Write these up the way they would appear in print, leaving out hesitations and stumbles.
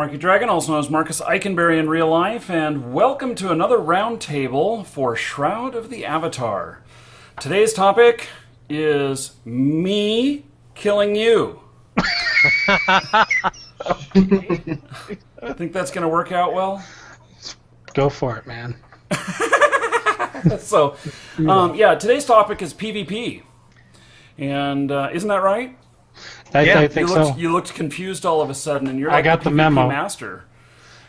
Marky Dragon, also known as Marcus Eikenberry in real life, and welcome to another roundtable for Shroud of the Avatar. Today's topic is me killing you. Think that's going to work out well? Go for it, man. So, today's topic is PvP. And isn't that right? I think so. You looked confused all of a sudden, and you're I like got the the PvP memo. master.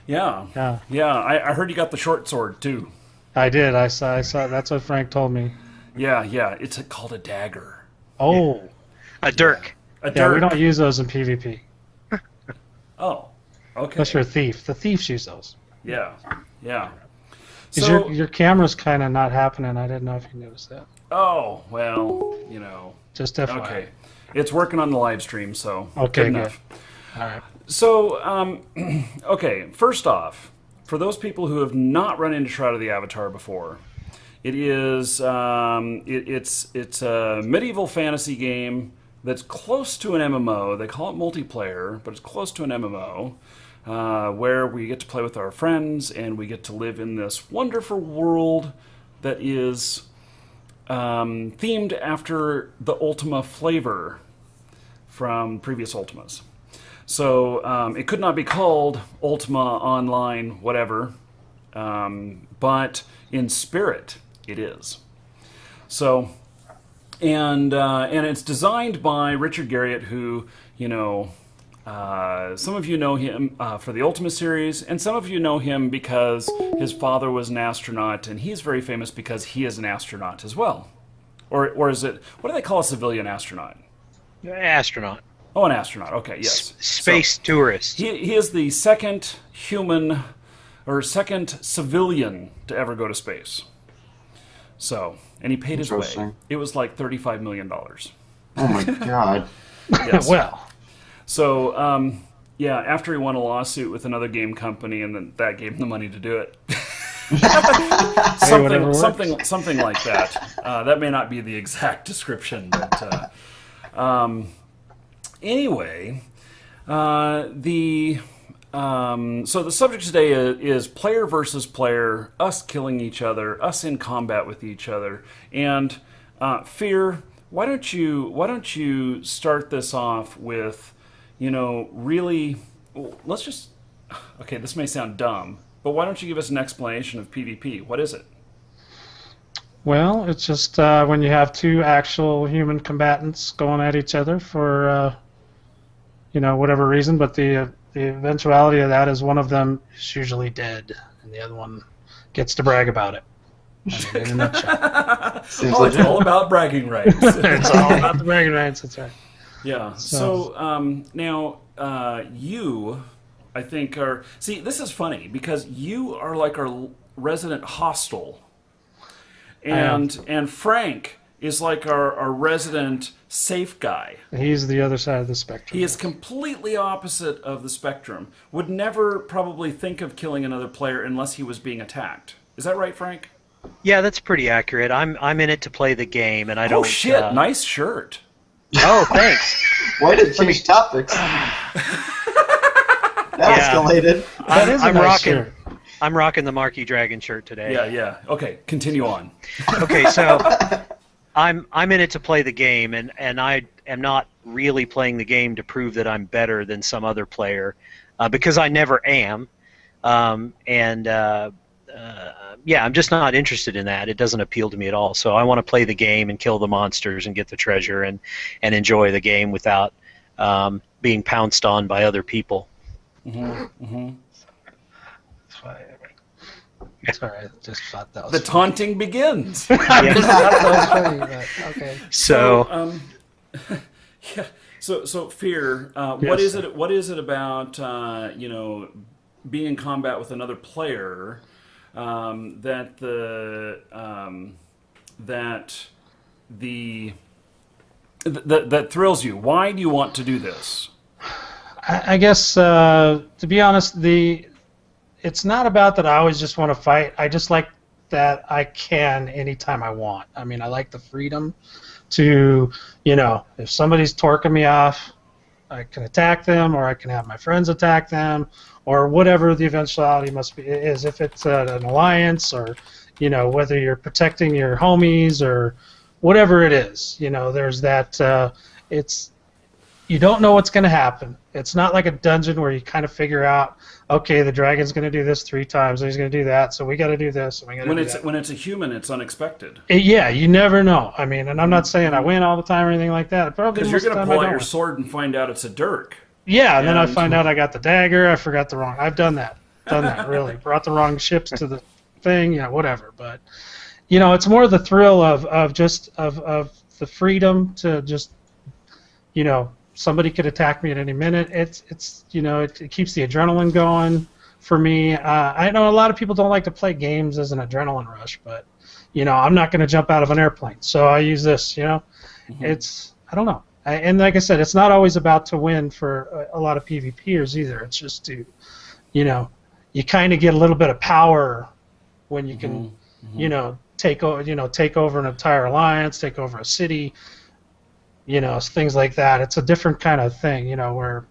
Yeah. Yeah. I heard you got the short sword too. I did. I saw. That's what Frank told me. Yeah. It's called a dagger. Oh. A dirk. A Yeah, dirk. we don't use those in PvP. Oh. Okay. Unless you're a thief. The thieves use those. Yeah. 'Cause So, your camera's kind of not happening. I didn't know if you noticed that. oh well, you know. Just FYI. Okay. It's working on the live stream, so Okay, good enough. All right. So, okay. First off, for those people who have not run into Shroud of the Avatar before, it is it's a medieval fantasy game that's close to an MMO. They call it multiplayer, but it's close to an MMO, where we get to play with our friends and we get to live in this wonderful world that is themed after the Ultima flavor from previous Ultimas. So it could not be called Ultima Online whatever, but in spirit it is. So, and it's designed by Richard Garriott, who, you know, some of you know him for the Ultima series, and some of you know him because his father was an astronaut, and he's very famous because he is an astronaut as well. Or is it, what do they call a civilian astronaut? Astronaut. Oh, an astronaut. Okay, yes. Space tourist. He is the second human, or second civilian to ever go to space. So, and he paid his way. Interesting. It was like $35 million. Oh my god. Yes. Well. So, after he won a lawsuit with another game company, and then that gave him the money to do it. whatever works. something like that. That may not be the exact description, but anyway, so the subject today is player versus player, us killing each other, us in combat with each other, and Fear. Why don't you start this off with, you know, really? Let's just. Okay, this may sound dumb, but why don't you give us an explanation of PvP? What is it? Well, it's just when you have two actual human combatants going at each other for, whatever reason, but the eventuality of that is one of them is usually dead, and the other one gets to brag about it. I mean, in a nutshell. It's all about bragging rights. It's all about the bragging rights, that's right. Yeah. So now you, I think, are... See, this is funny, because you are like our resident hostile. And Frank is like our resident safe guy. He's the other side of the spectrum. He is completely opposite of the spectrum. Would never probably think of killing another player unless he was being attacked. Is that right, Frank? Yeah, that's pretty accurate. I'm in it to play the game, and I don't. Oh shit! Nice shirt. Oh, thanks. Way to change topics. That escalated. That is a nice shirt. I'm rocking the Marky Dragon shirt today. Yeah. Okay, continue on. Okay, so I'm in it to play the game, and I am not really playing the game to prove that I'm better than some other player, because I never am. I'm just not interested in that. It doesn't appeal to me at all. So I want to play the game and kill the monsters and get the treasure and enjoy the game without being pounced on by other people. Sorry, I just thought that was The taunting begins. that was funny, but okay. So Yeah. So Fear. Yes. What is it about being in combat with another player that thrills you? Why do you want to do this? I guess, to be honest, it's not about that I always just want to fight. I just like that I can anytime I want. I mean, I like the freedom to, if somebody's torquing me off, I can attack them, or I can have my friends attack them, or whatever the eventuality must be is. If it's an alliance, or whether you're protecting your homies or whatever it is, there's that. It's you don't know what's going to happen. It's not like a dungeon where you kind of figure out, okay, the dragon's going to do this 3 times, and he's going to do that, so we got to do this, and we got to do that. When it's a human, it's unexpected. Yeah, you never know. I mean, and I'm not saying I win all the time or anything like that. Probably because you're going to pull out your sword and find out it's a dirk. Yeah, and then I find out I got the dagger. I forgot the wrong. I've done that. Really. Brought the wrong ships to the thing. Whatever. But it's more the thrill of the freedom to just somebody could attack me at any minute. It keeps the adrenaline going for me. I know a lot of people don't like to play games as an adrenaline rush, but I'm not going to jump out of an airplane, so I use this. It's I don't know. And like I said, it's not always about to win for a lot of PvPers either. It's just to, you kind of get a little bit of power when you can, take over an entire alliance, take over a city, things like that. It's a different kind of thing, where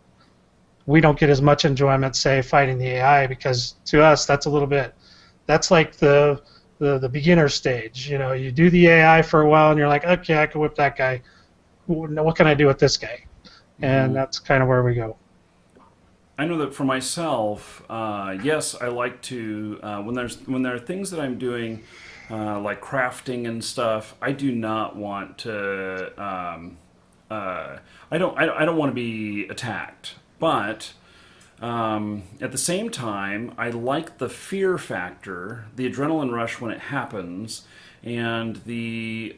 we don't get as much enjoyment, say, fighting the AI, because to us that's like the beginner stage. You do the AI for a while and you're like, okay, I can whip that guy. What can I do with this guy? And that's kind of where we go. I know that for myself, yes, I like to when there are things that I'm doing, like crafting and stuff. I do not want to. I don't want to be attacked, but at the same time, I like the fear factor, the adrenaline rush when it happens, and the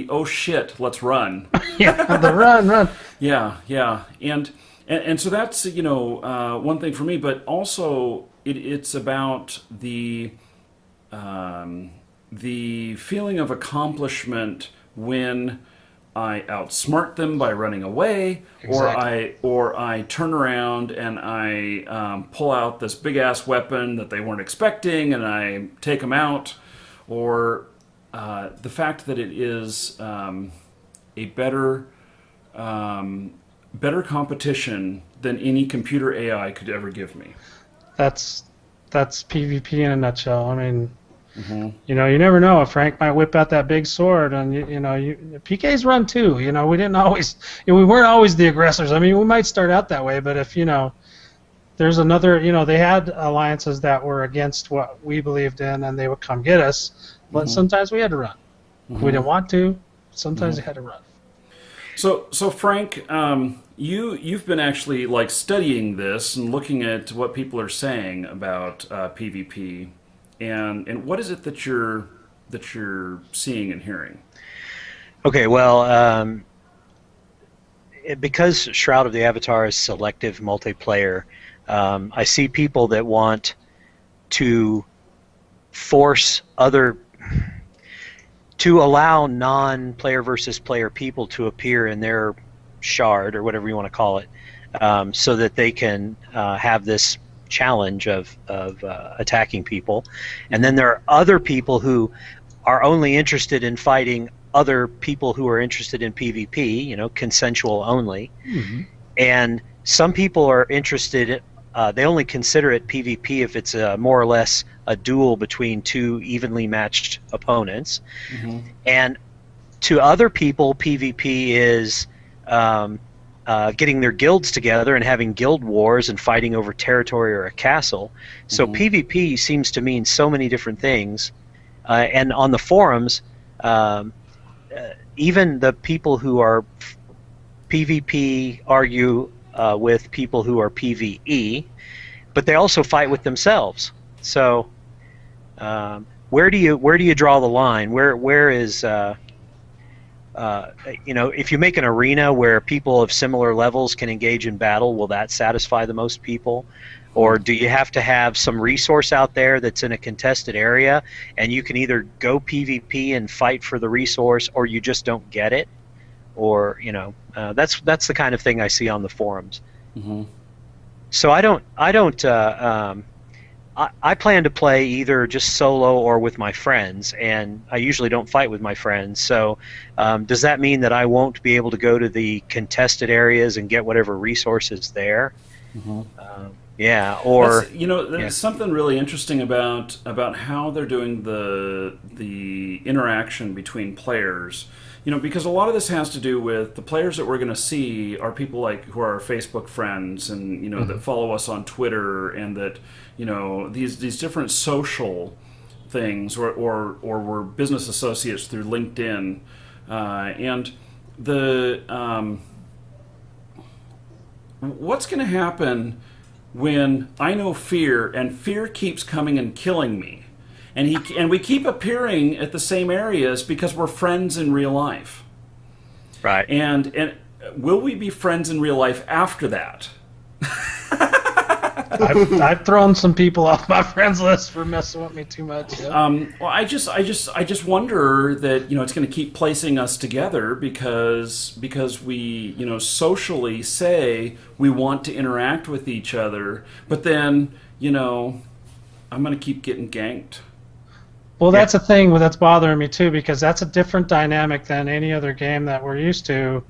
oh shit, let's run. Yeah, the run. Yeah, and so that's one thing for me, but also it's about the feeling of accomplishment when I outsmart them by running away, Exactly. or I turn around and I pull out this big ass weapon that they weren't expecting and I take them out, or the fact that it is a better competition than any computer AI could ever give me. That's PvP in a nutshell. I mean. You never know if Frank might whip out that big sword, and PKs run too. We didn't always, we weren't always the aggressors. I mean, we might start out that way, but if there's another, they had alliances that were against what we believed in, and they would come get us. But sometimes we had to run. We didn't want to. Sometimes we had to run. So Frank, you've been actually like studying this and looking at what people are saying about PvP. And what is it that you're seeing and hearing? Okay, well, because Shroud of the Avatar is selective multiplayer, I see people that want to force to allow non-player versus player people to appear in their shard, or whatever you want to call it, so that they can have this challenge of attacking people. And then there are other people who are only interested in fighting other people who are interested in PvP, consensual only. And some people are interested, they only consider it PvP if it's more or less a duel between 2 evenly matched opponents. And to other people, PvP is getting their guilds together and having guild wars and fighting over territory or a castle. So PvP seems to mean so many different things. And on the forums, even the people who are PvP argue with people who are PvE, but they also fight with themselves. So where do you draw the line? Where is if you make an arena where people of similar levels can engage in battle, will that satisfy the most people? Or do you have to have some resource out there that's in a contested area, and you can either go PvP and fight for the resource, or you just don't get it? Or that's the kind of thing I see on the forums. So I don't I plan to play either just solo or with my friends, and I usually don't fight with my friends. So, does that mean that I won't be able to go to the contested areas and get whatever resources there? Mm-hmm. Yeah, or there's something really interesting about how they're doing the interaction between players. Because a lot of this has to do with the players that we're going to see are people like who are our Facebook friends and that follow us on Twitter, and that these different social things, or we're business associates through LinkedIn, and the what's going to happen when I know Fear and Fear keeps coming and killing me, and we keep appearing at the same areas because we're friends in real life, right? And will we be friends in real life after that? I've thrown some people off my friends list for messing with me too much. Yeah. Well, I just wonder that it's going to keep placing us together because we socially say we want to interact with each other, but then I'm going to keep getting ganked. Well, that's a thing that's bothering me too, because that's a different dynamic than any other game that we're used to,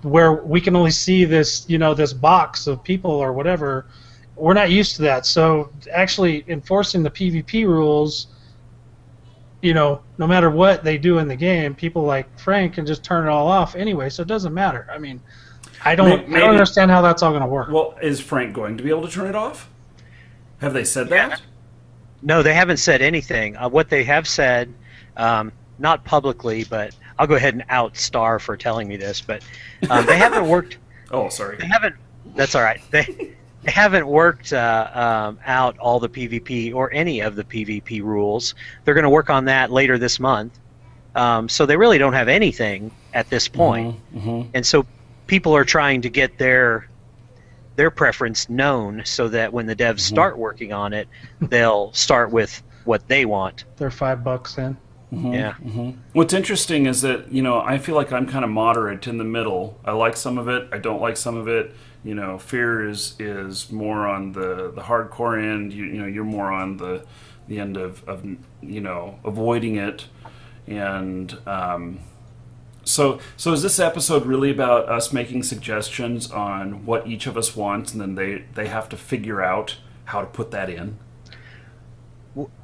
where we can only see this this box of people or whatever. We're not used to that, so actually enforcing the PvP rules, no matter what they do in the game, people like Frank can just turn it all off anyway, so it doesn't matter. I mean, I don't understand how that's all going to work. Well, is Frank going to be able to turn it off? Have they said that? No, they haven't said anything. What they have said, not publicly, but I'll go ahead and out Star for telling me this, but they haven't worked. Oh, sorry. They haven't. That's all right. They haven't worked out all the PvP or any of the PvP rules. They're going to work on that later this month. So they really don't have anything at this point. And so people are trying to get their preference known so that when the devs start working on it, they'll start with what they want. They're $5 in. Yeah. What's interesting is that I feel like I'm kind of moderate in the middle. I like some of it. I don't like some of it. Fear is more on the hardcore end. You're more on the end of avoiding it. And so is this episode really about us making suggestions on what each of us wants, and then they have to figure out how to put that in?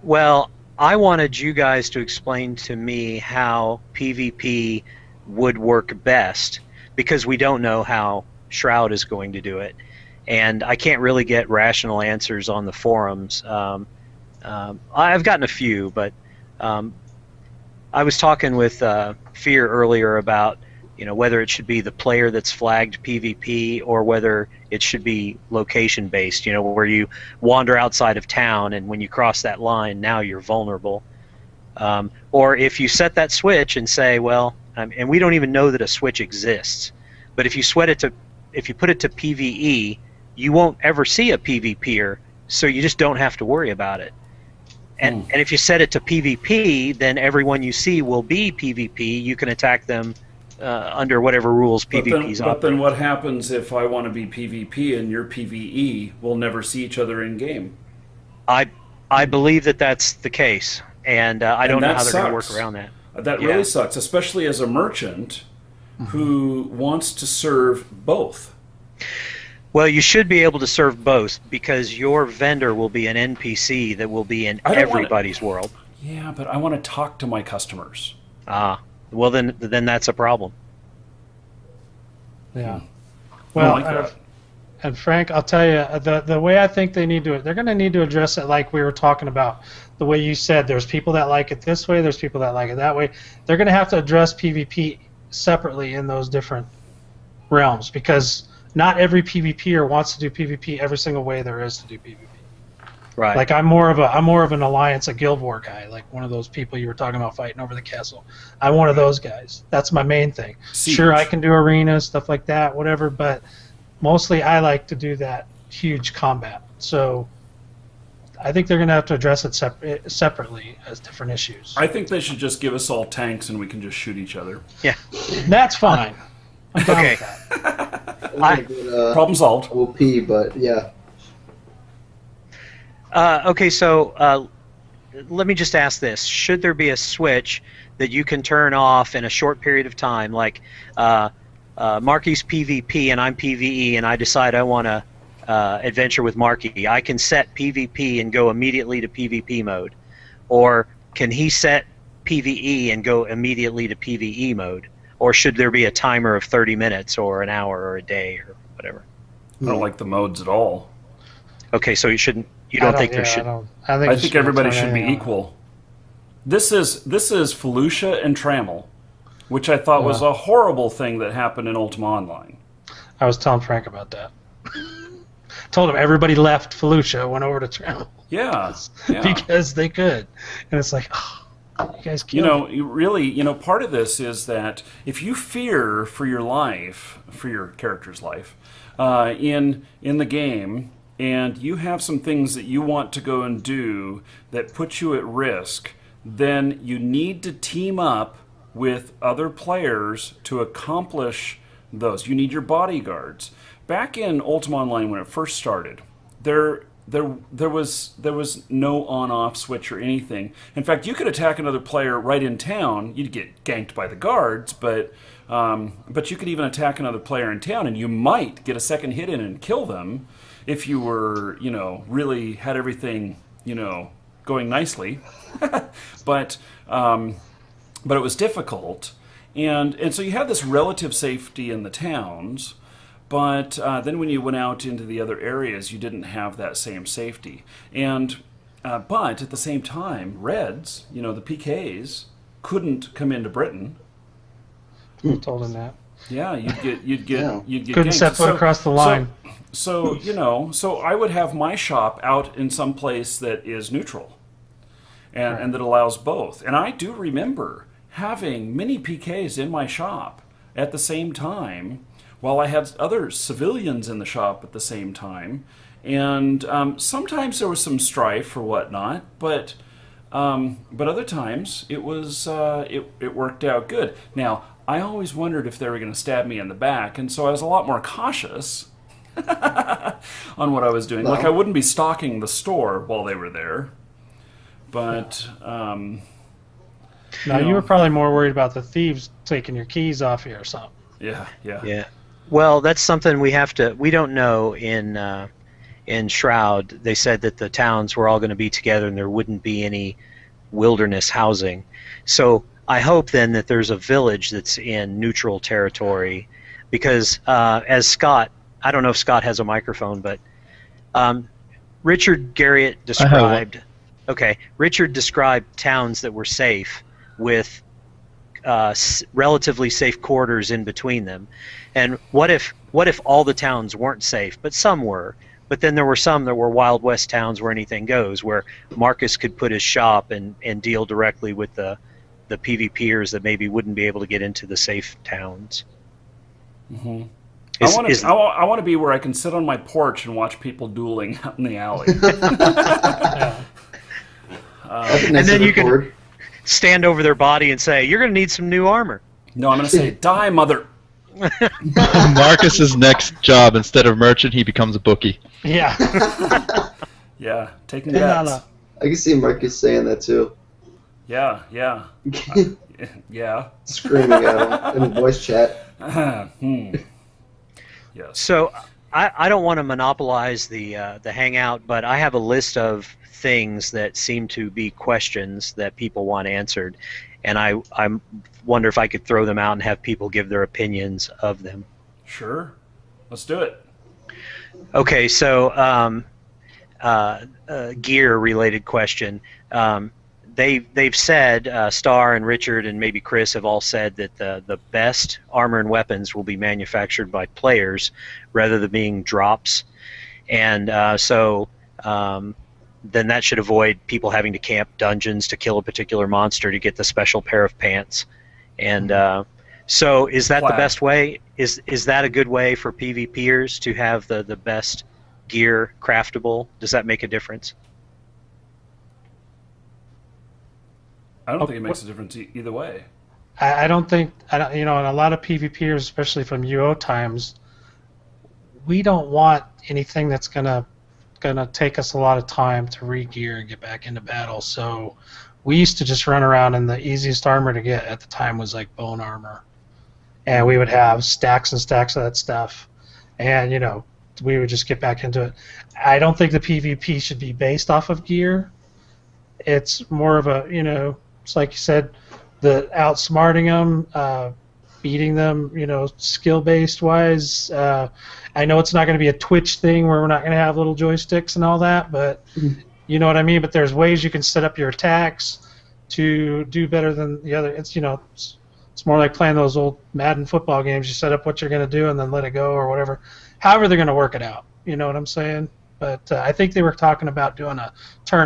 Well, I wanted you guys to explain to me how PvP would work best, because we don't know how Shroud is going to do it, and I can't really get rational answers on the forums. I've gotten a few, but I was talking with Fear earlier about whether it should be the player that's flagged PvP or whether it should be location based, where you wander outside of town and when you cross that line, now you're vulnerable. Or if you set that switch and say, well, and we don't even know that a switch exists, but if you put it to PvE, you won't ever see a PvPer, so you just don't have to worry about it. And if you set it to PvP, then everyone you see will be PvP. You can attack them under whatever rules PvP's on. But then what happens if I want to be PvP and you're PvE? We'll never see each other in game. I believe that that's the case, and I don't know how they're going to work around that. That really sucks, especially as a merchant who wants to serve both. Well, you should be able to serve both, because your vendor will be an NPC that will be in everybody's world. Yeah, but I want to talk to my customers. Well, then that's a problem. Yeah. Well, and Frank, I'll tell you, the way I think they need to, they're going to need to address it like we were talking about. The way you said, there's people that like it this way, there's people that like it that way. They're going to have to address PvP separately in those different realms, because not every PvPer wants to do PvP every single way there is to do PvP. Right. Like I'm more of an Alliance, a Guild War guy, like one of those people you were talking about fighting over the castle. I'm one of those guys. That's my main thing. Siege. Sure, I can do arenas, stuff like that, whatever, but mostly I like to do that huge combat. So I think they're going to have to address it separately as different issues. I think they should just give us all tanks and we can just shoot each other. Yeah. That's fine. I'm down Okay. with that. Problem solved. OP, but yeah. Okay, so let me just ask this: should there be a switch that you can turn off in a short period of time, like Marky's PvP and I'm PvE, and I decide I want to adventure with Marky? I can set PvP and go immediately to PvP mode, or can he set PvE and go immediately to PvE mode? Or should there be a timer of 30 minutes or an hour or a day or whatever? I don't like the modes at all. Okay, so you shouldn't. You don't think there should? I think everybody should be equal. This is Felucia and Trammel, which I thought was a horrible thing that happened in Ultima Online. I was telling Frank about that. Told him everybody left Felucia, went over to Trammel. Yeah. Because they could. And it's like, oh, you guys killed me. You really, part of this is that if you fear for your life, for your character's life, in the game, and you have some things that you want to go and do that put you at risk, then you need to team up with other players to accomplish those. You need your bodyguards. Back in Ultima Online when it first started, there was no on-off switch or anything. In fact, you could attack another player right in town. You'd get ganked by the guards, but you could even attack another player in town, and you might get a second hit in and kill them if you were, really had everything, going nicely. But it was difficult, and so you had this relative safety in the towns. But then when you went out into the other areas, you didn't have that same safety. And but at the same time, Reds, the PKs, couldn't come into Britain. I told him that. Yeah, you'd get couldn't ganked. set foot across the line. So I would have my shop out in some place that is neutral, and that allows both. And I do remember having many PKs in my shop at the same time, while I had other civilians in the shop at the same time. And sometimes there was some strife or whatnot, but other times it was it worked out good. Now, I always wondered if they were going to stab me in the back, and so I was a lot more cautious on what I was doing. Like, I wouldn't be stalking the store while they were there. But you were probably more worried about the thieves taking your keys off you or something. Yeah. Well, that's something we don't know in Shroud. They said that the towns were all going to be together and there wouldn't be any wilderness housing. So I hope then that there's a village that's in neutral territory, because as Scott, I don't know if Scott has a microphone, but Richard Garriott described. Okay, Richard described towns that were safe with relatively safe quarters in between them. And what if all the towns weren't safe, but some were? But then there were some that were Wild West towns where anything goes, where Marcus could put his shop and deal directly with the PvPers that maybe wouldn't be able to get into the safe towns. Mm-hmm. I want to be where I can sit on my porch and watch people dueling out in the alley. And then you can stand over their body and say, "You're going to need some new armor." No, I'm going to say, "Die, mother." Marcus's next job, instead of merchant, he becomes a bookie. Yeah. Yeah, taking bets. I can see Marcus saying that too. Yeah. Yeah. Screaming at him in voice chat. Yes. So I don't want to monopolize the hangout, but I have a list of things that seem to be questions that people want answered, and I wonder if I could throw them out and have people give their opinions of them. Sure, let's do it. Okay, so gear related question. They've said, Star and Richard and maybe Chris have all said that the best armor and weapons will be manufactured by players rather than being drops, and then that should avoid people having to camp dungeons to kill a particular monster to get the special pair of pants. And so is that the best way? Is that a good way for PvPers to have the best gear craftable? Does that make a difference? I don't think it makes a difference either way. I don't think, and a lot of PvPers, especially from UO times, we don't want anything that's going to going to take us a lot of time to re-gear and get back into battle. So we used to just run around, and the easiest armor to get at the time was like bone armor. And we would have stacks and stacks of that stuff. And, you know, we would just get back into it. I don't think the PvP should be based off of gear. It's more of a, you know, it's like you said, the outsmarting them, beating them, you know, skill-based wise. I know it's not going to be a Twitch thing where we're not going to have little joysticks and all that, but you know what I mean? But there's ways you can set up your attacks to do better than the other. It's, you know, it's more like playing those old Madden football games. You set up what you're going to do and then let it go or whatever. However they're going to work it out. You know what I'm saying? But I think they were talking about doing a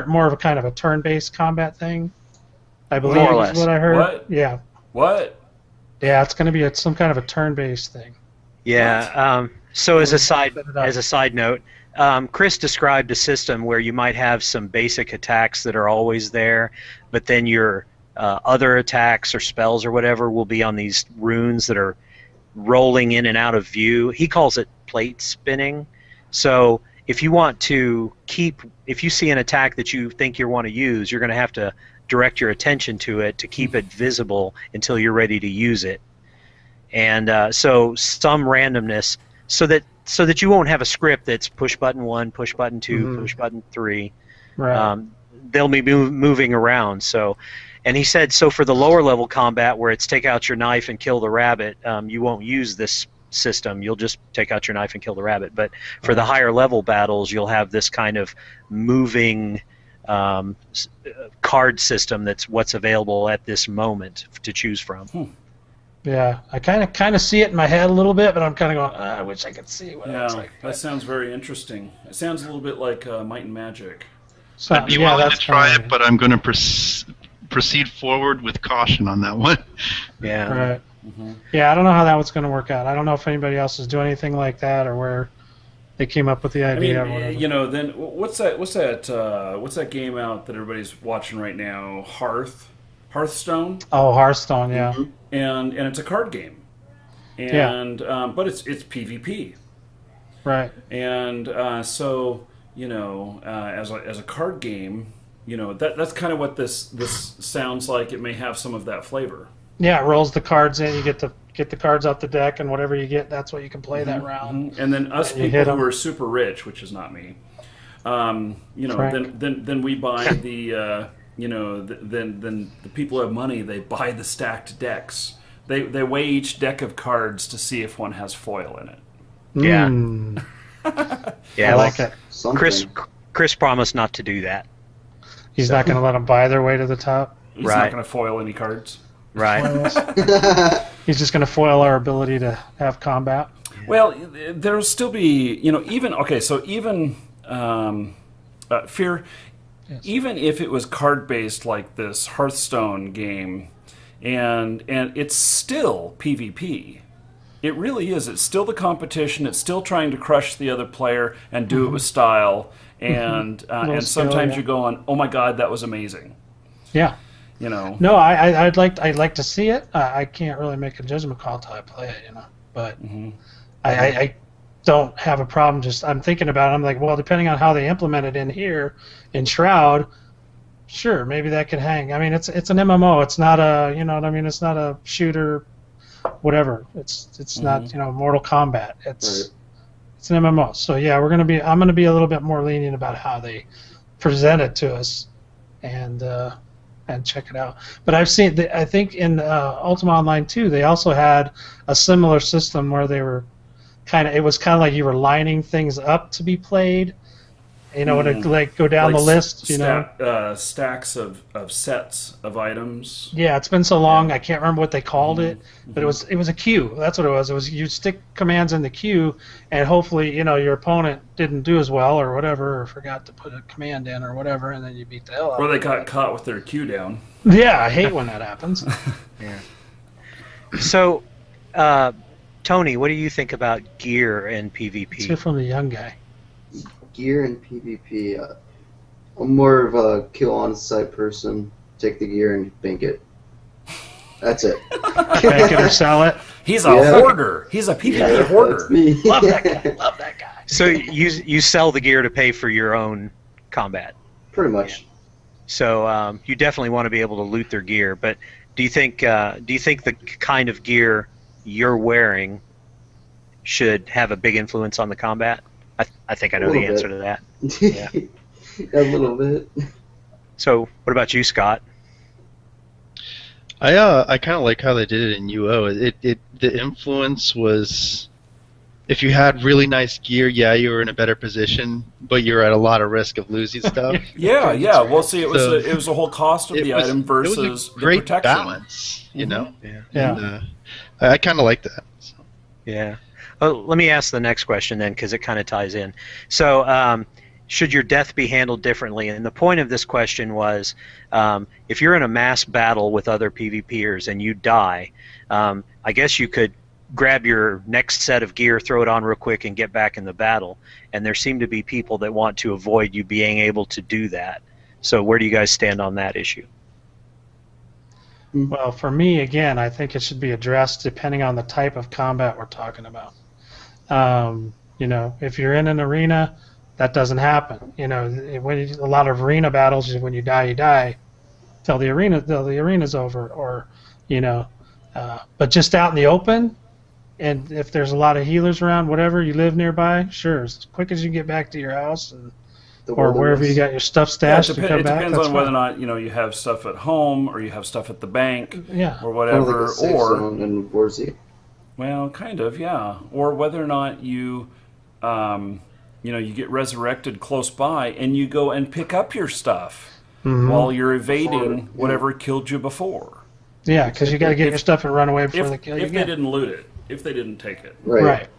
more of a kind of a turn-based combat thing. I believe More or is less. what I heard. What? Yeah. What? Yeah, it's going to be some kind of a turn-based thing. Yeah. So as a Set it up. side note, Chris described a system where you might have some basic attacks that are always there, but then your other attacks or spells or whatever will be on these runes that are rolling in and out of view. He calls it plate spinning. So if you want to if you see an attack that you think you want to use, you're going to have to direct your attention to it to keep it visible until you're ready to use it. And so some randomness, so that you won't have a script that's push button 1, push button 2, push button 3. Right. They'll be moving around. So, and he said, so for the lower level combat where it's take out your knife and kill the rabbit, you won't use this system. You'll just take out your knife and kill the rabbit. But for the higher level battles, you'll have this kind of moving card system that's what's available at this moment to choose from. Yeah, I kind of see it in my head a little bit, but I'm kind of going, I wish I could see what it looks like. That sounds very interesting. It sounds a little bit like Might and Magic. So, I'd be yeah, willing to that's try kinda- it, but I'm going to proceed forward with caution on that one. Yeah. Right. Yeah, I don't know how that one's going to work out. I don't know if anybody else is doing anything like that or where they came up with the I idea. or mean, whatever. you know, then what's that game out that everybody's watching right now? Hearthstone, Oh, Hearthstone, yeah. and it's a card game, and but it's PvP, Right. and so you know, as a card game, you know that's kind of what this sounds like. It may have some of that flavor. Yeah, it rolls the cards in. You get the cards off the deck, and whatever you get, that's what you can play that round. And then us You people hit who 'em. are super rich, which is not me, you know, Frank. then we buy the you know, then the people who have money, they buy the stacked decks. They weigh each deck of cards to see if one has foil in it. Yeah. Mm, Yeah. I like it. Something. Chris promised not to do that. He's not going to let them buy their way to the top. He's not Right. going to foil any cards. Right. He's just going to foil our ability to have combat. Well, there'll still be, you know, even Fear, Yes. even if it was card based like this Hearthstone game, and it's still PvP. It really is. It's still the competition. It's still trying to crush the other player and do it with style. And Little and skill, sometimes yeah. you're going, oh my God, that was amazing. Yeah. You know. No, I'd like to see it. I can't really make a judgment call until I play it, you know. But I don't have a problem. Just I'm thinking about it. I'm like, well, depending on how they implement it in here in Shroud, sure, maybe that could hang. I mean, it's an MMO. It's not a, you know what I mean. It's not a shooter, whatever. It's not, you know, Mortal Kombat. It's an MMO. So yeah, I'm gonna be a little bit more lenient about how they present it to us, and check it out. But I've seen, I think in Ultima Online 2, they also had a similar system where they were it was kind of like you were lining things up to be played. You know, to like go down Like the list. You know, stacks of sets of items. yeah, it's been so long I can't remember what they called it, but it was a queue. That's what it was. It was you stick commands in the queue, and hopefully you know your opponent didn't do as well or whatever, or forgot to put a command in or whatever, and then you beat the hell out Or of they it. got caught with their queue down. Yeah, I hate when that happens. So, Tony, what do you think about gear and PvP? Let's hear from the young guy. Gear and PvP. I'm more of a kill on site person. Take the gear and bank it. That's it. Bank it or sell it. He's a Yeah. hoarder. He's a PvP hoarder. That's me. Love that guy. Love that guy. So you sell the gear to pay for your own combat. Pretty much. So you definitely want to be able to loot their gear. But do you think the kind of gear you're wearing should have a big influence on the combat? I think I know the answer to that. Yeah. A little bit. So what about you, Scott? I kind of like how they did it in UO. The influence was, if you had really nice gear, yeah, you were in a better position, but you're at a lot of risk of losing stuff. Yeah. Well, see, it was the whole cost of the item versus it was a great the protection. balance, you know. Yeah. And, I kind of like that. So. Yeah. Well, let me ask the next question then, because it kind of ties in. So, should your death be handled differently? And the point of this question was, if you're in a mass battle with other PvPers and you die, I guess you could grab your next set of gear, throw it on real quick, and get back in the battle. And there seem to be people that want to avoid you being able to do that. So where do you guys stand on that issue? Well, for me, again, I think it should be addressed depending on the type of combat we're talking about. If you're in an arena, that doesn't happen. A lot of arena battles, when you die till the arena's over, or but just out in the open, and if there's a lot of healers around, whatever, you live nearby, sure, as quick as you get back to your house or wherever you got your stuff stashed, it depends on whether or not you have stuff at home or you have stuff at the bank, or whatever, in Warzy. Well, kind of, yeah, or whether or not you you get resurrected close by and you go and pick up your stuff while you're evading whatever killed you before. Yeah, because you got to get your stuff and run away before they kill you. If they didn't loot it, if they didn't take it. Right.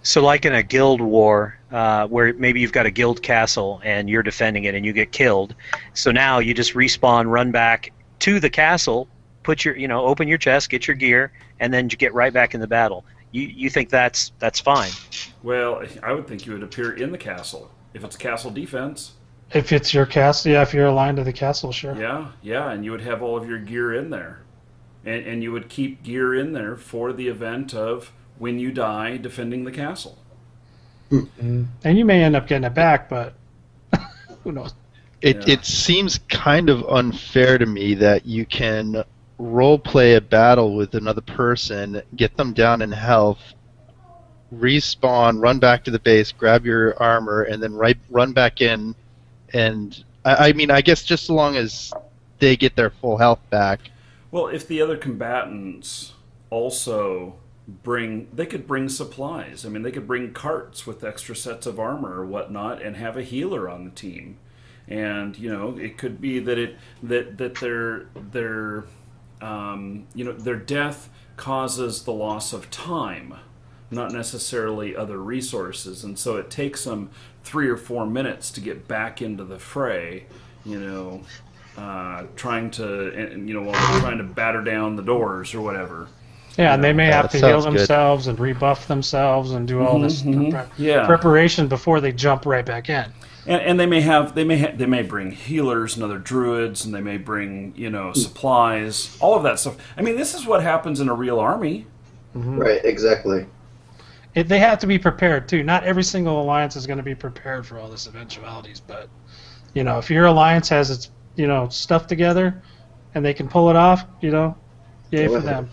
So like in a guild war, where maybe you've got a guild castle and you're defending it and you get killed, so now you just respawn, run back to the castle, put your, open your chest, get your gear, and then you get right back in the battle. You think that's fine? Well, I would think you would appear in the castle if it's castle defense. If it's your castle, yeah, if you're aligned to the castle, sure. Yeah, and you would have all of your gear in there. And you would keep gear in there for the event of when you die defending the castle. And you may end up getting it back, but who knows? It seems kind of unfair to me that you can role play a battle with another person, get them down in health, respawn, run back to the base, grab your armor, and then run back in. And I guess just so long as they get their full health back. Well, if the other combatants also they could bring supplies. I mean, they could bring carts with extra sets of armor or whatnot, and have a healer on the team. And it could be that their death causes the loss of time, not necessarily other resources, and so it takes them 3 or 4 minutes to get back into the fray. Trying to while they're trying to batter down the doors or whatever. Yeah, and they may have to heal themselves and rebuff themselves and do all this preparation before they jump right back in. And they may bring healers and other druids, and they may bring supplies, all of that stuff. I mean, this is what happens in a real army. Right, exactly. They have to be prepared too. Not every single alliance is going to be prepared for all this eventualities, but if your alliance has its stuff together and they can pull it off, yay for them.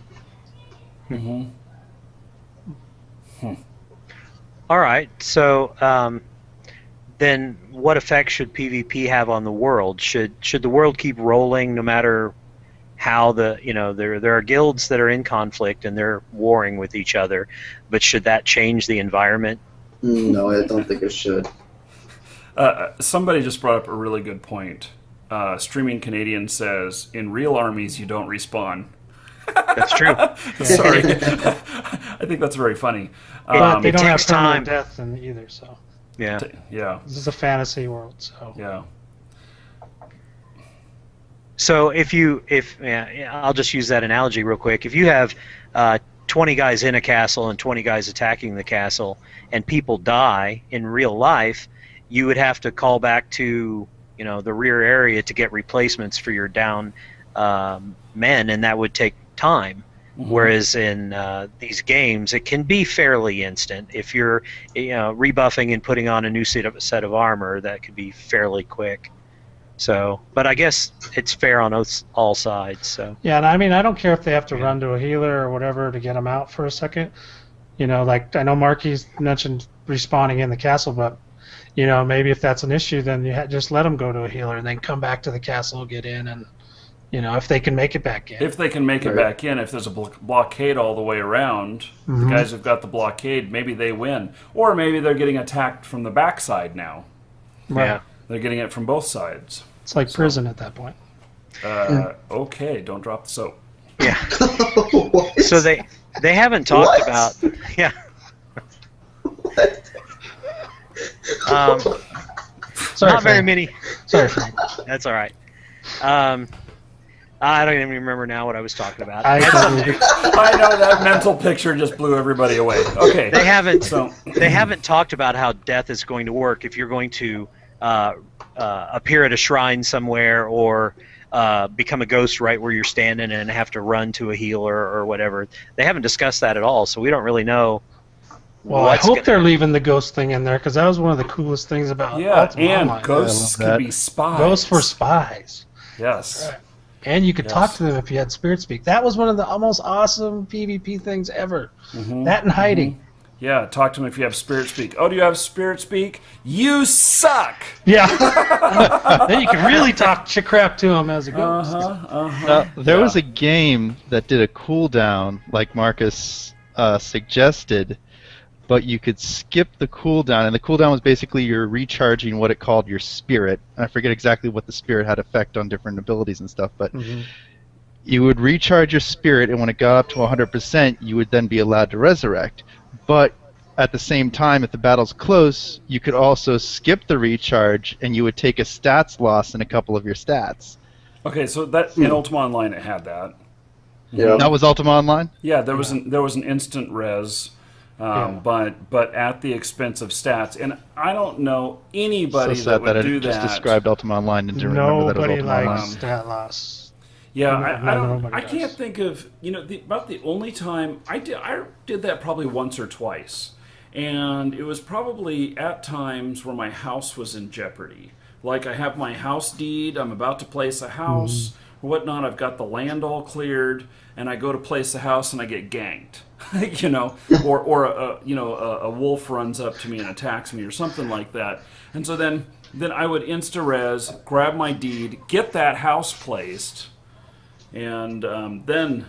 All right, so then what effect should PvP have on the world? Should the world keep rolling no matter how there are guilds that are in conflict and they're warring with each other, but should that change the environment? No, I don't think it should. Somebody just brought up a really good point. Streaming Canadian says, in real armies you don't respawn. That's true. Sorry. I think that's very funny. But they don't have time. permanent death in either, so. Yeah. This is a fantasy world, so. Yeah. So I'll just use that analogy real quick. If you have 20 guys in a castle and 20 guys attacking the castle, and people die in real life, you would have to call back to the rear area to get replacements for your down men, and that would take time. Whereas in these games, it can be fairly instant. If you're rebuffing and putting on a new set of armor, that could be fairly quick. So, but I guess it's fair on all sides. So Yeah, and I mean, I don't care if they have to run to a healer or whatever to get them out for a second. Like I know Marky's mentioned respawning in the castle, but maybe if that's an issue, then you just let them go to a healer and then come back to the castle, get in, and if they can make it back in. If they can make it back in, if there's a blockade all the way around, the guys who've got the blockade, maybe they win. Or maybe they're getting attacked from the backside now. Right. Yeah. They're getting it from both sides. It's like prison at that point. Okay, don't drop the soap. Yeah. What? So they haven't talked about What? Sorry, not very Frank. many. Sorry, Frank. That's all right. I don't even remember now what I was talking about. I know that mental picture just blew everybody away. Okay. They haven't talked about how death is going to work if you're going to appear at a shrine somewhere or become a ghost right where you're standing and have to run to a healer or whatever. They haven't discussed that at all, so we don't really know. Well, I hope they're leaving the ghost thing in there because that was one of the coolest things about Ultima and Online. ghosts can be spies. Ghosts were spies. Yes. Right. And you could talk to them if you had spirit speak. That was one of the most awesome PvP things ever. That and hiding. Yeah, talk to them if you have spirit speak. Oh, do you have spirit speak? You suck! Yeah. Then you can really talk crap to them as a ghost. There was a game that did a cooldown, like Marcus suggested, but you could skip the cooldown, and the cooldown was basically you're recharging what it called your spirit. And I forget exactly what the spirit had effect on different abilities and stuff, but you would recharge your spirit, and when it got up to 100%, you would then be allowed to resurrect. But at the same time, if the battle's close, you could also skip the recharge, and you would take a stats loss in a couple of your stats. Okay, so that in Ultima Online it had that. Yeah. That was Ultima Online? Yeah, there was an instant res. But at the expense of stats, and I don't know anybody that would do it just that. described Ultima Online and didn't remember that it was Nobody Ultima Online. likes stat loss. Yeah, Nobody I does. can't think of about the only time I did that probably once or twice, and it was probably at times where my house was in jeopardy. Like I have my house deed, I'm about to place a house or whatnot. I've got the land all cleared, and I go to place a house and I get ganked. or a wolf runs up to me and attacks me or something like that. And so then I would insta-res, grab my deed, get that house placed, and then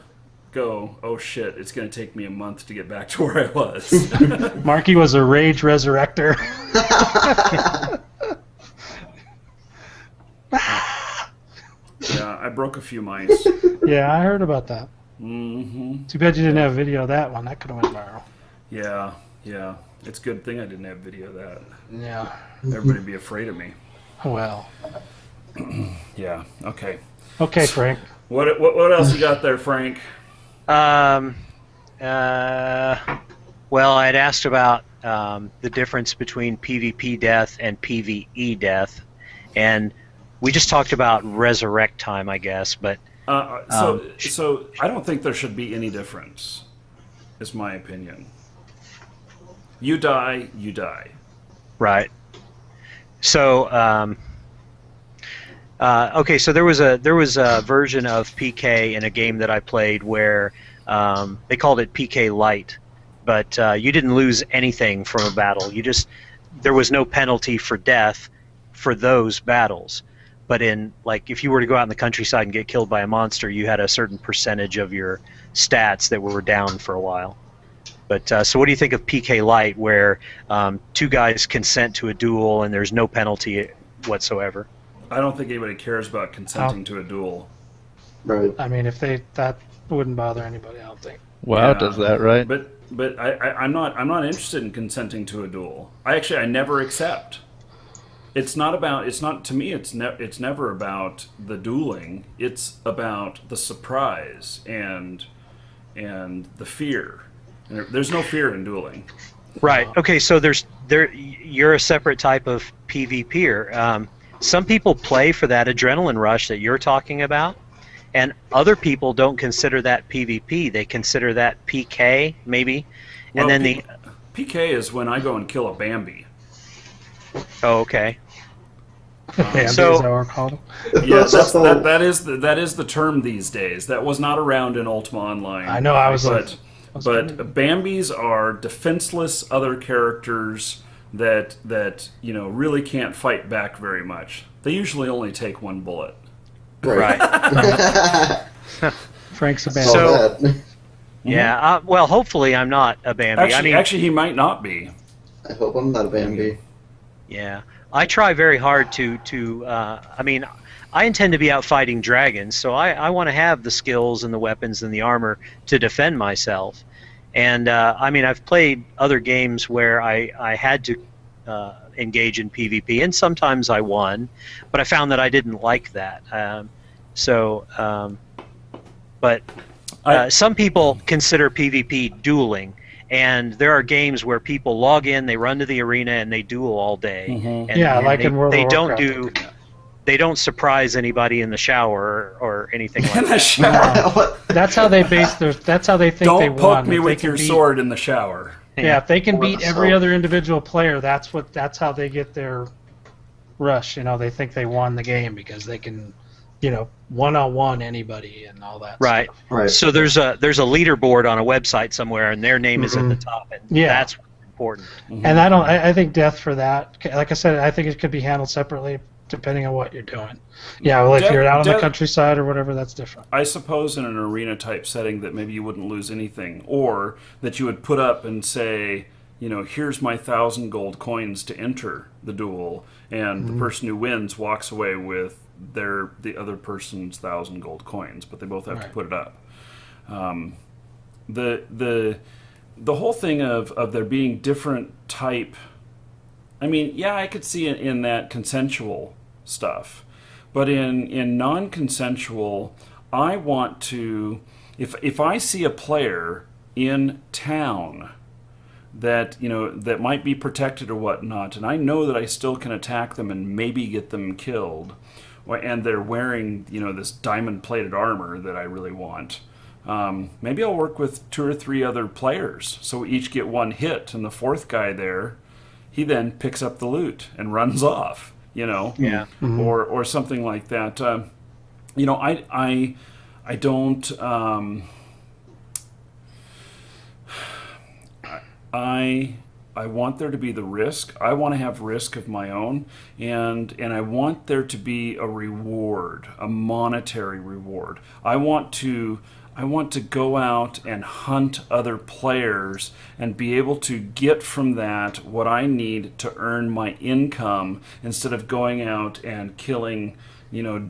go, oh shit, it's going to take me a month to get back to where I was. Marky was a rage resurrector. Yeah, I broke a few mice. Yeah, I heard about that. Too bad you didn't have video of that one. That could have went viral. Yeah. It's a good thing I didn't have video of that. Yeah. Everybody'd be afraid of me. Well. Yeah, okay. Okay, Frank. What else you got there, Frank? Well, I'd asked about the difference between PvP death and PvE death, and we just talked about resurrect time, I guess, but So I don't think there should be any difference, is my opinion. You die, you die. Right. So, okay, so there was a version of PK in a game that I played where they called it PK Light, but you didn't lose anything from a battle. There was no penalty for death for those battles. But if you were to go out in the countryside and get killed by a monster, you had a certain percentage of your stats that were down for a while. But so what do you think of PK Light, where two guys consent to a duel and there's no penalty whatsoever? I don't think anybody cares about consenting to a duel. Right. I mean, that wouldn't bother anybody, I don't think. WoW does that, right? But I'm not interested in consenting to a duel. I never accept. It's not to me. It's never about the dueling. It's about the surprise and the fear. And there's no fear in dueling. Right. Okay. So you're a separate type of PvPer. Some people play for that adrenaline rush that you're talking about, and other people don't consider that PvP. They consider that PK maybe, Well, and then PK is when I go and kill a Bambi. okay. Yeah, So- these are called. Yes, that is the term these days. That was not around in Ultima Online. I know, I was but kidding. Bambis are defenseless other characters that really can't fight back very much. They usually only take one bullet. Right. Frank's a band. So- So, Yeah. Well, hopefully I'm not a Bambi. Actually, he might not be. I hope I'm not a Bambi. Yeah, I try very hard to I intend to be out fighting dragons, so I want to have the skills and the weapons and the armor to defend myself. And I've played other games where I had to engage in PvP, and sometimes I won, but I found that I didn't like that. Some people consider PvP dueling. And there are games where people log in, they run to the arena, and they duel all day. Mhm. And, Yeah, and like they, in World they of don't Warcraft. they don't surprise anybody in the shower or anything like In the that. shower. That's how they base their. That's how they think they Don't won. poke me If they with can your beat- sword in the shower. Yeah, if they can Or beat the every soap. other individual player, that's how they get their rush. They think they won the game because they can, one-on-one anybody and all that. Right. Stuff. Right. So there's a leaderboard on a website somewhere, and their name is at the top, and Yeah. that's what's important. And I think death for that. Like I said, I think it could be handled separately depending on what you're doing. Yeah, well, if Death- you're out in the death- countryside or whatever, that's different. I suppose in an arena type setting that maybe you wouldn't lose anything, or that you would put up and say, here's my 1,000 gold coins to enter the duel, and the person who wins walks away with the other person's 1,000 gold coins, but they both have to Right. put it up. The whole thing of there being different type. I could see it in that consensual stuff, but in non-consensual, I want to. If I see a player in town that that might be protected or whatnot, and I know that I still can attack them and maybe get them killed, and they're wearing this diamond-plated armor that I really want. Maybe I'll work with 2 or 3 other players, so we each get one hit, and the fourth guy there, he then picks up the loot and runs off. Yeah. Or something like that. I don't. I want there to be the risk. I want to have risk of my own, and I want there to be a reward, a monetary reward. I want to go out and hunt other players and be able to get from that what I need to earn my income, instead of going out and killing,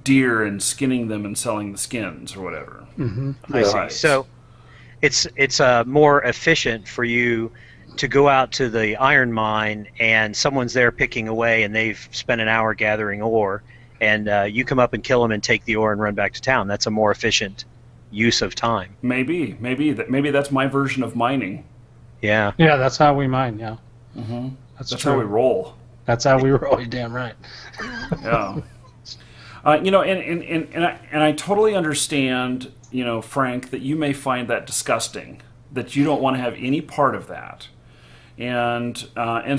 deer and skinning them and selling the skins or whatever. I see. Right. So it's more efficient for you to go out to the iron mine and someone's there picking away and they've spent an hour gathering ore, and you come up and kill them and take the ore and run back to town. That's a more efficient use of time. Maybe that's my version of mining. Yeah. Yeah, that's how we mine. Yeah, that's That's true. how we roll. That's how we roll. You're damn right. Yeah. And I totally understand, Frank, that you may find that disgusting, that you don't want to have any part of that, and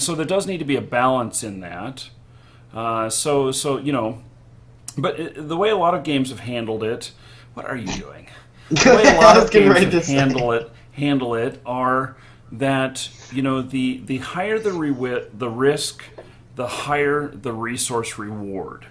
so there does need to be a balance in that. But the way a lot of games have handled it, what are you doing? The way a lot of games have handle it are that the higher the risk, the higher the resource reward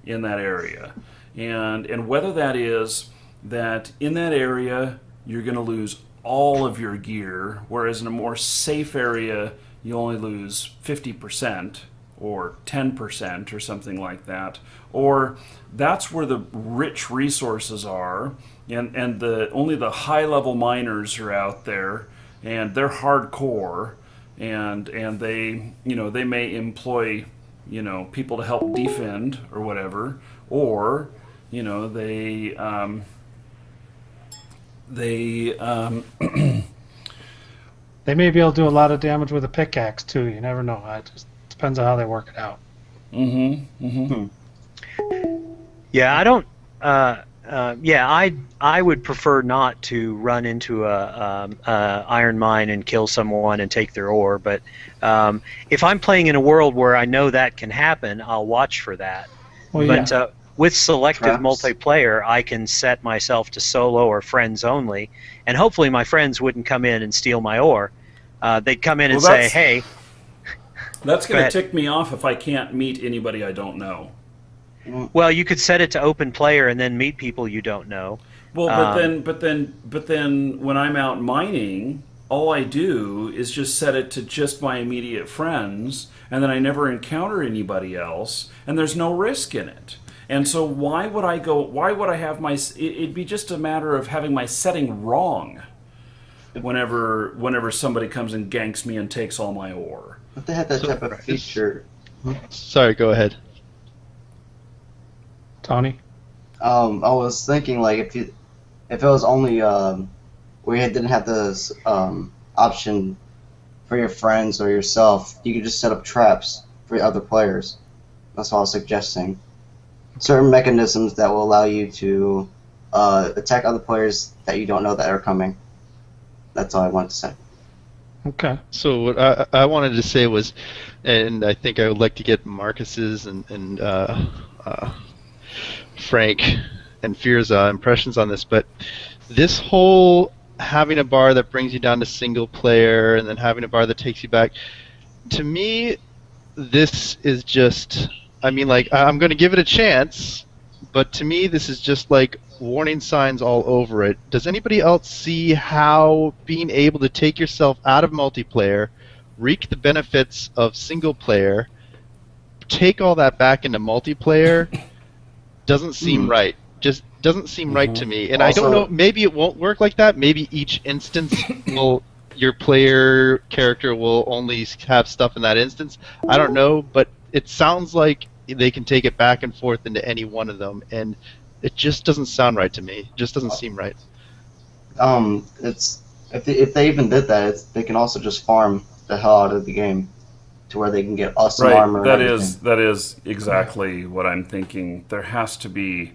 in that area, and whether that is that in that area you're going to lose all of your gear, whereas in a more safe area you only lose 50% or 10% or something like that, or that's where the rich resources are, and only the high level miners are out there, and they're hardcore, and they they may employ people to help defend or whatever, or they They may be able to do a lot of damage with a pickaxe too. You never know. It just depends on how they work it out. Yeah, I don't. Yeah, I would prefer not to run into a iron mine and kill someone and take their ore. But if I'm playing in a world where I know that can happen, I'll watch for that. Well, But yeah. with selective Traps. multiplayer, I can set myself to solo or friends only, and hopefully my friends wouldn't come in and steal my ore. They'd come in and Well, say, that's- "Hey." That's Go going ahead. to tick me off if I can't meet anybody I don't know. Well, you could set it to open player and then meet people you don't know. Well, but then, when I'm out mining, all I do is just set it to just my immediate friends, and then I never encounter anybody else, and there's no risk in it. And so, why would I go? Why would I have my? It'd be just a matter of having my setting wrong. Whenever somebody comes and ganks me and takes all my ore. If they had that type of feature, Sorry, go ahead. Tony? I was thinking like if it was only where you didn't have this option for your friends or yourself, you could just set up traps for other players. That's what I was suggesting. Certain mechanisms that will allow you to attack other players that you don't know that are coming. That's all I wanted to say. Okay. So what I wanted to say was, and I think I would like to get Marcus's and Frank and Fear's impressions on this, but this whole having a bar that brings you down to single player and then having a bar that takes you back, to me, this is just, I mean, like, I'm going to give it a chance, but to me, this is just like warning signs all over it. Does anybody else see how being able to take yourself out of multiplayer, reap the benefits of single player, take all that back into multiplayer, doesn't seem right. Just doesn't seem right to me. And Also- I don't know, maybe it won't work like that. Maybe each instance your player character will only have stuff in that instance. I don't know, but it sounds like they can take it back and forth into any one of them, and it just doesn't sound right to me. It just doesn't seem right. It's if they even did that, they can also just farm the hell out of the game to where they can get awesome armor. That and is everything. that is exactly what I'm thinking. There has to be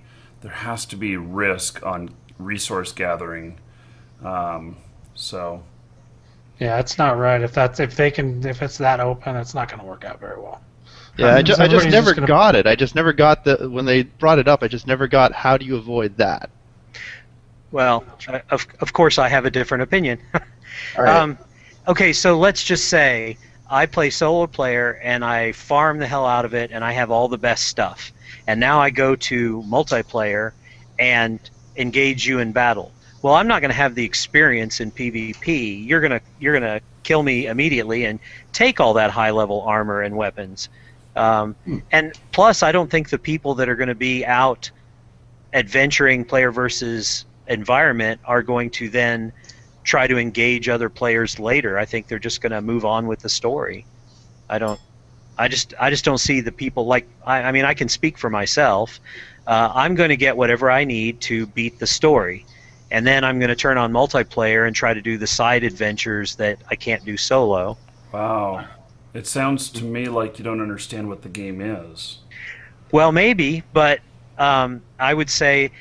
risk on resource gathering. So Yeah, it's not right. If it's that open, it's not going to work out very well. Yeah, I just Everybody's never gonna- got it. I just never got when they brought it up. I just never got how do you avoid that. Well, of course I have a different opinion. All right. Okay, so let's just say I play solo player and I farm the hell out of it and I have all the best stuff. And now I go to multiplayer and engage you in battle. Well, I'm not going to have the experience in PvP. You're gonna kill me immediately and take all that high level armor and weapons. And plus, I don't think the people that are going to be out adventuring player versus environment are going to then try to engage other players later. I think they're just going to move on with the story. I just don't see the people like. I mean, I can speak for myself. I'm going to get whatever I need to beat the story, and then I'm going to turn on multiplayer and try to do the side adventures that I can't do solo. wow, it sounds to me like you don't understand what the game is. Well, maybe, but I would say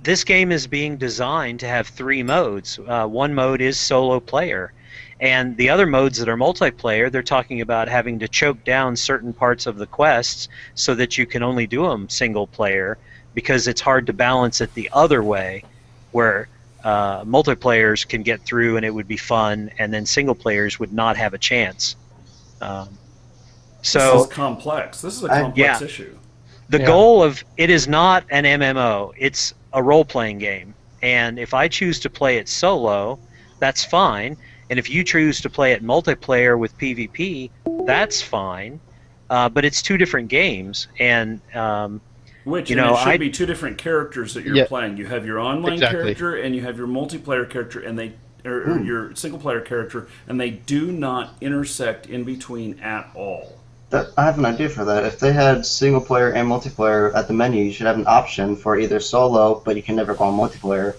this game is being designed to have 3 modes. One mode is solo player, and the other modes that are multiplayer, they're talking about having to choke down certain parts of the quests so that you can only do them single player, because it's hard to balance it the other way, where multiplayers can get through and it would be fun, and then single players would not have a chance. This is complex. This is a complex yeah. issue. The Yeah. goal of it is not an MMO. It's a role-playing game. And if I choose to play it solo, that's fine. And if you choose to play it multiplayer with PvP, that's fine. But it's 2 different games. And Which You and know, it should I- be 2 different characters that you're Yeah. playing. You have your online Exactly. character and you have your multiplayer character, and or your single player character, and they do not intersect in between at all. I have an idea for that. If they had single player and multiplayer at the menu, you should have an option for either solo, but you can never go on multiplayer,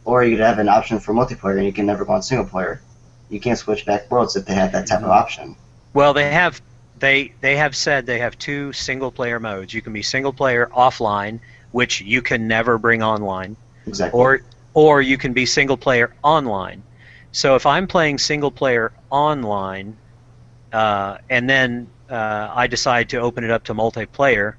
or you could have an option for multiplayer and you can never go on single player. You can't switch back worlds if they had that type of option. well, they have said they have 2 single-player modes. You can be single-player offline which you can never bring online, Exactly. or you can be single player online. So if I'm playing single player online, and then I decide to open it up to multiplayer,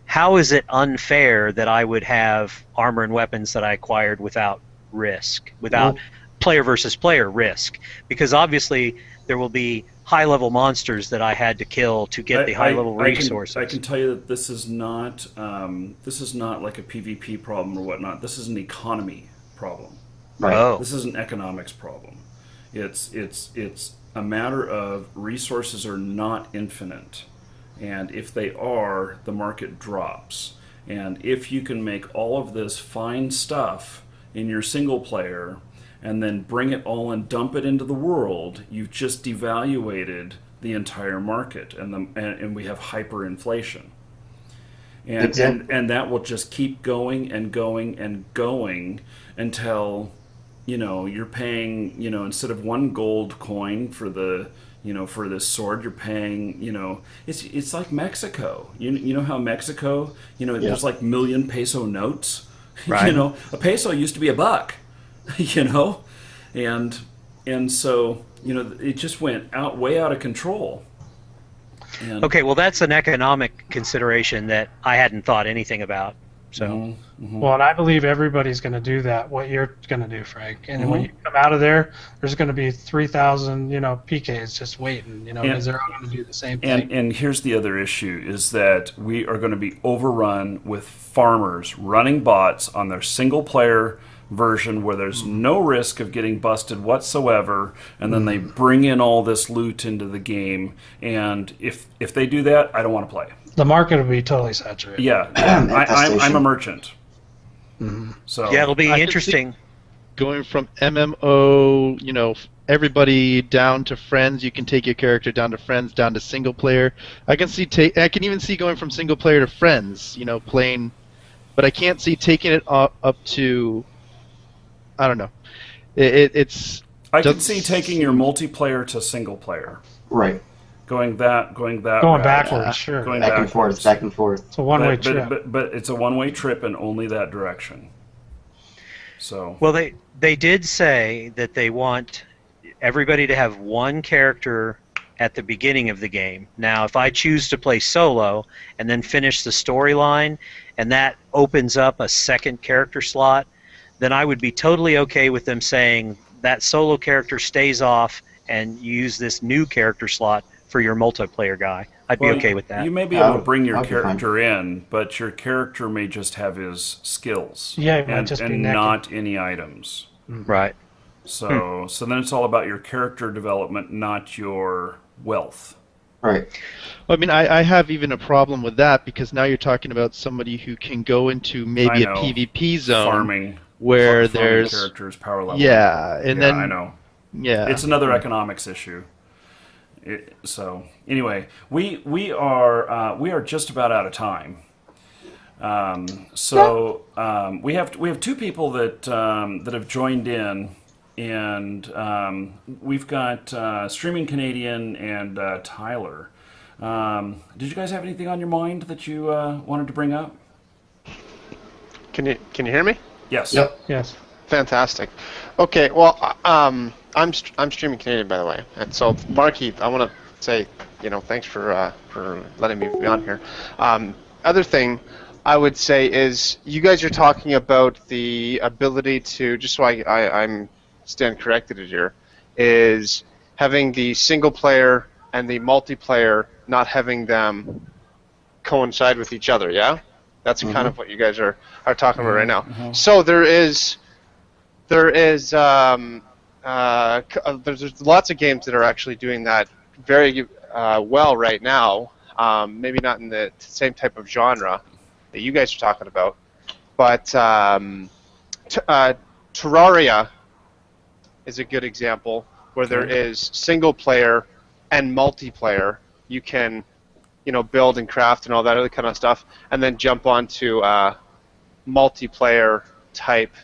how is it unfair that I would have armor and weapons that I acquired without risk, without player versus player risk? Because obviously there will be high-level monsters that I had to kill to get the high-level resources. I can tell you that this is not like a PvP problem or whatnot. This is an economy problem. Right. Oh. This is an economics problem. It's a matter of resources are not infinite, and if they are, the market drops. And if you can make all of this fine stuff in your single player and then bring it all and dump it into the world, you've just devaluated the entire market, and we have hyperinflation. And, Exactly. and that will just keep going and going and going until, you're paying, instead of 1 gold coin for the, for this sword, you're paying, it's like Mexico. You know how Mexico, there's like million peso notes. Right. A peso used to be $1. And so it just went way out of control. And Okay, well, that's an economic consideration that I hadn't thought anything about. So, Well, and I believe everybody's going to do that, what you're going to do, Frank. And when you come out of there, there's going to be 3,000, PKs just waiting, because they're all going to do the same thing. And here's the other issue, is that we are going to be overrun with farmers running bots on their single player version where there's no risk of getting busted whatsoever, and then they bring in all this loot into the game, and if they do that, I don't want to play. The market will be totally saturated. Yeah, I'm a merchant. So yeah, it'll be I could interesting. Going from MMO, everybody down to friends. You can take your character down to friends, down to single player. I can even see going from single player to friends. Playing, but I can't see taking it up to. I don't know. I can see taking your multiplayer to single player. Right. Going that Going route. backwards, sure. Going Back and forth, back and forth. It's a one-way trip. But it's a one-way trip and only that direction. So Well, they did say that they want everybody to have one character at the beginning of the game. Now, if I choose to play solo and then finish the storyline, and that opens up a second character slot, then I would be totally okay with them saying that solo character stays off and you use this new character slot for your multiplayer guy. I'd be okay with that. You may be able to bring your I'll be fine. character in, but your character may just have his skills. Yeah, it might and, just be and naked. not any items. Right. So then it's all about your character development, not your wealth. Right. I mean, I have even a problem with that because now you're talking about somebody who can go into maybe a I know. PvP zone Farming where farming there's characters, power level. and then I know. yeah, It's another economics issue. So anyway, we are just about out of time. We have 2 people that have joined in, and we've got Streaming Canadian and Tyler. Did you guys have anything on your mind that you wanted to bring up? Can you hear me? Yes. Yep. Yes. Fantastic. Okay, well, I'm streaming Canadian, by the way, and so Marky, I want to say, thanks for letting me be on here. Other thing I would say is you guys are talking about the ability to, just so I'm stand corrected here, is having the single player and the multiplayer not having them coincide with each other. Yeah, that's kind of what you guys are talking about right now. So there's lots of games that are actually doing that very well right now. Maybe not in the same type of genre that you guys are talking about, but Terraria is a good example where there is single player and multiplayer. You can, build and craft and all that other kind of stuff, and then jump onto multiplayer type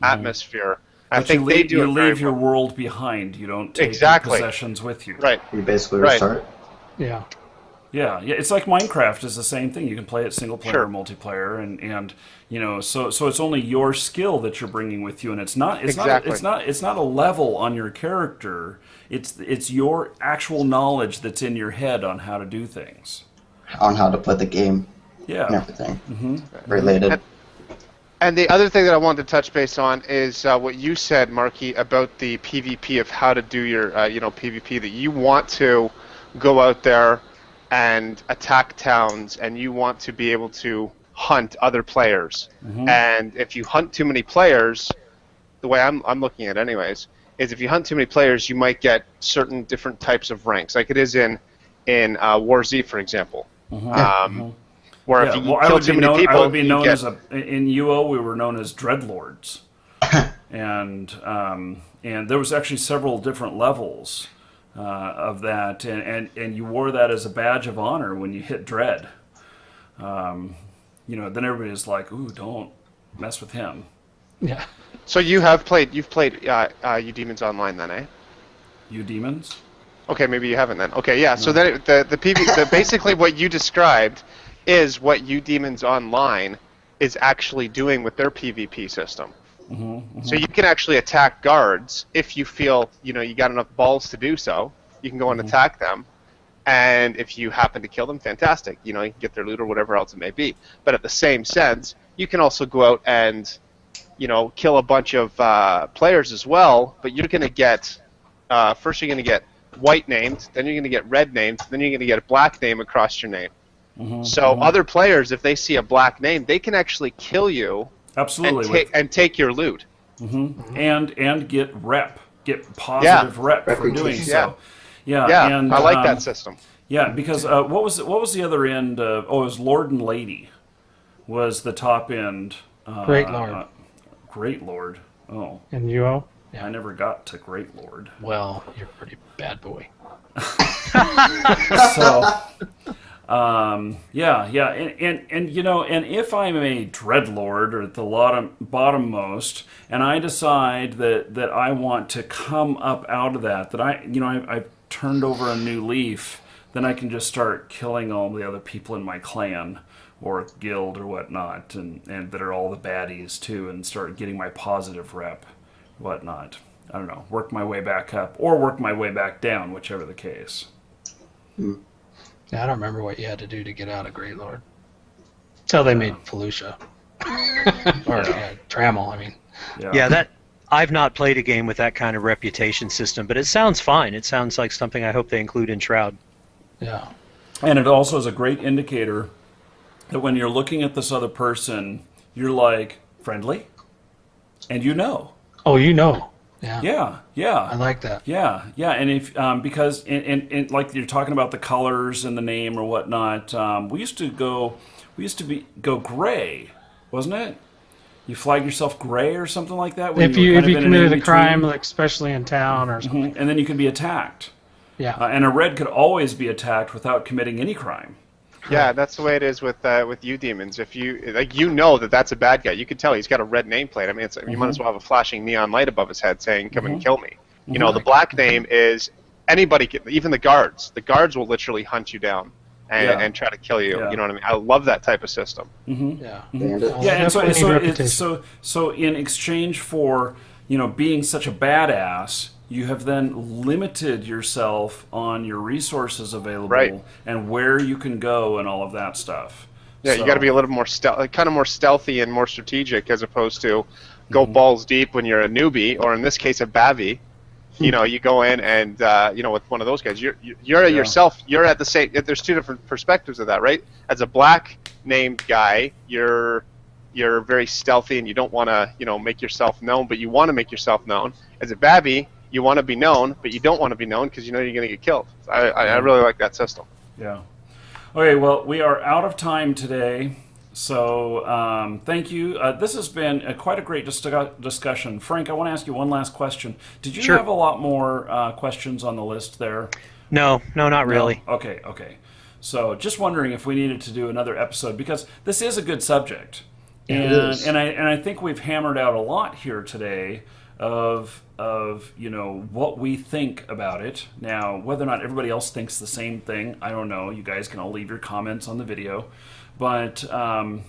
atmosphere. I But think they do you it very leave your well. world behind. You don't take Exactly. your possessions with you. Right. You basically Right. restart. Yeah. Yeah, yeah. It's like Minecraft is the same thing. You can play it single player Sure. or multiplayer, and you know, so it's only your skill that you're bringing with you, and it's not Exactly. it's not a level on your character. It's your actual knowledge that's in your head on how to do things. On how to put the game and Yeah, everything related. And the other thing that I wanted to touch base on is what you said, Marky, about the PvP of how to do your, PvP. That you want to go out there and attack towns, and you want to be able to hunt other players. And if you hunt too many players, the way I'm looking at it, anyways, is if you hunt too many players, you might get certain different types of ranks, like it is in War Z, for example. Where if you kill too many people, I would be you known get- as in UO we were known as Dreadlords, and there was actually several different levels of that, and you wore that as a badge of honor when you hit Dread. Then everybody was like, "Ooh, don't mess with him." Yeah. So you've played You Demons Online then, eh? You demons. Okay, maybe you haven't then. Okay, yeah. So then basically what you described is what You Demons Online is actually doing with their PvP system. So you can actually attack guards if you feel you got enough balls to do so. You can go and attack them, and if you happen to kill them, fantastic. You can get their loot or whatever else it may be. But at the same sense, you can also go out and kill a bunch of players as well. But you're going to get first you're going to get white named, then you're going to get red named, then you're going to get a black name across your name. So other players, if they see a black name, they can actually kill you Absolutely, and take your loot. and get positive rep for doing so. Yeah, and I like that system. Yeah, because what was the other end? It was Lord and Lady, was the top end. Great Lord. Great Lord. Oh, And UO? I never got to Great Lord. Well, you're a pretty bad boy. So, and if I'm a Dreadlord or at the bottommost, and I decide that I want to come up out of that I've turned over a new leaf, then I can just start killing all the other people in my clan or guild or whatnot, and that are all the baddies too, and start getting my positive rep, whatnot. I don't know, work my way back up or work my way back down, whichever the case. Yeah, I don't remember what you had to do to get out of Great Lord. Until they made Felucia. Or Trammel, I mean. Yeah, that I've not played a game with that kind of reputation system, but it sounds fine. It sounds like something I hope they include in Shroud. Yeah. And it also is a great indicator that when you're looking at this other person, you're like, friendly? And you know. Oh, you know. Yeah. Yeah. I like that. Yeah, and if because in like you're talking about the colors and the name or whatnot, we used to go gray, wasn't it? You flag yourself gray or something like that. When If you kind of in an committed a in-between. crime, like especially in town or something. And then you could be attacked. Yeah. And a red could always be attacked without committing any crime. Yeah, that's the way it is with You Demons. If you know that's a bad guy, you can tell he's got a red nameplate. I mean, you might as well have a flashing neon light above his head saying, "Come and kill me." The black name is anybody, even the guards. The guards will literally hunt you down and try to kill you. Yeah. You know what I mean? I love that type of system. Yeah. Yeah, and Definitely need reputation. so in exchange for being such a badass, you have then limited yourself on your resources available Right. and where you can go and all of that stuff. Yeah, you got to be a little more more stealthy and more strategic as opposed to go balls deep when you're a newbie, or in this case a bavvy. You go in and with one of those guys, you're yourself. You're at the same. There's two different perspectives of that, right? As a black named guy, you're very stealthy and you don't want to make yourself known, but you want to make yourself known. As a babby, you want to be known, but you don't want to be known because you're going to get killed. I really like that system. Yeah. Okay, well, we are out of time today, so thank you. This has been quite a great discussion. Frank, I want to ask you one last question. Did you Sure. have a lot more questions on the list there? No, not really. No? Okay. So just wondering if we needed to do another episode, because this is a good subject. Yeah, it is. And I think we've hammered out a lot here today of what we think about it. Now, whether or not everybody else thinks the same thing, I don't know. You guys can all leave your comments on the video, but I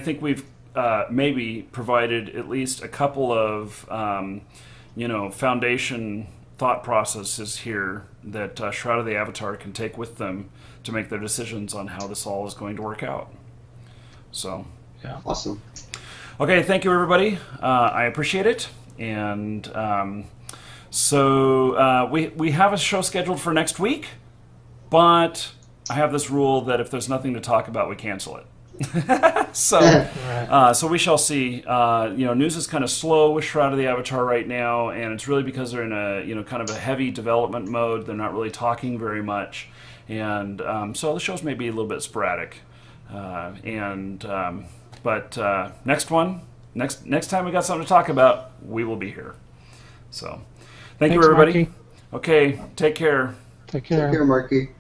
think we've maybe provided at least a couple of foundation thought processes here that Shroud of the Avatar can take with them to make their decisions on how this all is going to work out. So, Yeah. Awesome. okay, thank you, everybody. I appreciate it. And so we have a show scheduled for next week, but I have this rule that if there's nothing to talk about, we cancel it. So we shall see. News is kind of slow with Shroud of the Avatar right now, and it's really because they're in a kind of a heavy development mode. They're not really talking very much, and so the shows may be a little bit sporadic. But next time we got something to talk about, we will be here. So, thank you, Thanks, everybody. Marky. Okay, take care. Take care. Take care, Marky.